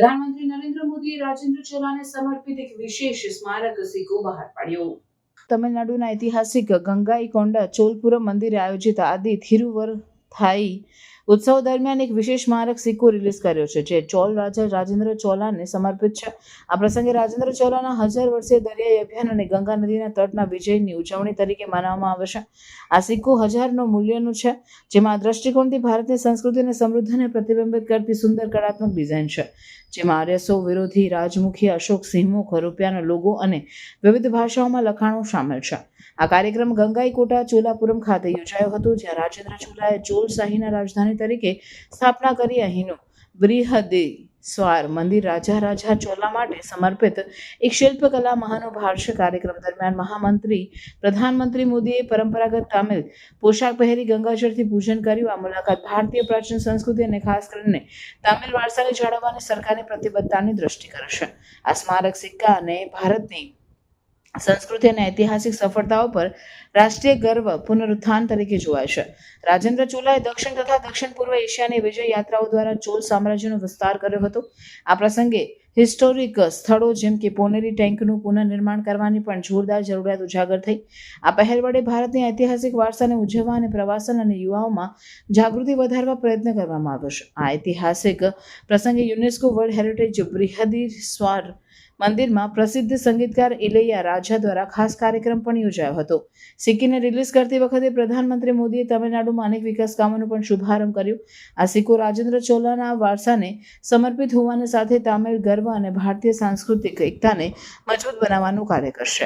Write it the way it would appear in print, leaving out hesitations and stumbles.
પ્રધાનમંત્રી નરેન્દ્ર મોદીએ રાજેન્દ્ર ચોલાને સમર્પિત એક વિશેષ સ્મારક સિક્કો બહાર પાડ્યો. તમિલનાડુના ઐતિહાસિક ગંગાઈકોંડા ચોલપુરમ મંદિરે આયોજિત આદિ થિરુવરથાઈ ઉત્સવ દરમિયાન એક વિશેષ સ્મારક સિક્કો રિલીઝ કર્યો છે, જે ચોલ રાજા રાજેન્દ્ર ચોલાને સમર્પિત છે. આ પ્રસંગે રાજેન્દ્ર ચોલાના 1000 વર્ષીય દરિયાઈ અભિયાન અને ગંગા નદીના તટના વિજયની ઉજવણી તરીકે મનાવવામાં આવે છે. આ સિક્કો 1000 મૂલ્યનું છે, જેમાં આ દ્રષ્ટિકોણથી ભારતની સંસ્કૃતિ અને સમૃદ્ધિને પ્રતિબિંબિત કરતી સુંદર કળાત્મક ડિઝાઇન છે, જેમાં આર્યસો વિરોધી, રાજમુખી, અશોક સિંહમુખ, રૂપિયાનો લોગો અને વિવિધ ભાષાઓમાં લખાણો શામેલ છે. આ કાર્યક્રમ ગંગાઈકોટા ચોલાપુરમ ખાતે યોજાયો હતો, જ્યાં રાજેન્દ્ર ચોલાએ ચોલ શાહીના રાજધાની તરીકે સ્થાપના કરી. અહીંનું બૃહદીસ્વાર મંદિર રાજા ચોલા માટે સમર્પિત એક શિલ્પકલા મહાનુભાવ છે. કાર્યક્રમ દરમિયાન પ્રધાનમંત્રી મોદીએ પરંપરાગત તામિલ પોશાક પહેરી ગંગાજળથી પૂજન કર્યું. આ મુલાકાત ભારતીય પ્રાચીન સંસ્કૃતિ અને ખાસ કરીને તામિલ વારસાને જાળવવાની સરકારની પ્રતિબદ્ધતાની દ્રષ્ટિ કરશે. આ સ્મારક સિક્કા અને ભારતની સંસ્કૃતિ અને ઐતિહાસિક સફળતાઓ પર રાષ્ટ્રીય ગર્વ પુનરુત્થાન તરીકે જોવાય છે. રાજેન્દ્ર ચોલાએ દક્ષિણ તથા દક્ષિણ પૂર્વ એશિયાની વિજય યાત્રાઓ દ્વારા ચોલ સામ્રાજ્યનો વિસ્તાર કર્યો હતો. આ પ્રસંગે હિસ્ટોરિક સ્થળો જેમ કે પોનેરી ટેન્કનું પુનઃનિર્માણ કરવાની પણ જોરદાર જરૂરિયાત ઉજાગર થઈ. આ પહેલ વડે ભારતની ઐતિહાસિક વારસાને ઉજવવા અને પ્રવાસન અને યુવાઓમાં જાગૃતિ વધારવા પ્રયત્ન કરવામાં આવ્યો છે. આ ઐતિહાસિક પ્રસંગે યુનેસ્કો વર્લ્ડ હેરિટેજ બૃહદીસ્વાર મંદિરમાં પ્રસિદ્ધ સંગીતકાર ઇલૈયા રાજા દ્વારા ખાસ કાર્યક્રમ પણ યોજાયો હતો. સિક્કોને રિલીઝ કરતી વખતે પ્રધાનમંત્રી મોદીએ તમિલનાડુમાં અનેક વિકાસ કામોનો પણ શુભારંભ કર્યો. આ સિક્કો રાજેન્દ્ર ચોલાના વારસાને સમર્પિત હોવાની સાથે તામિલ ગર્વ અને ભારતીય સાંસ્કૃતિક એકતાને મજબૂત બનાવવાનું કાર્ય કરશે.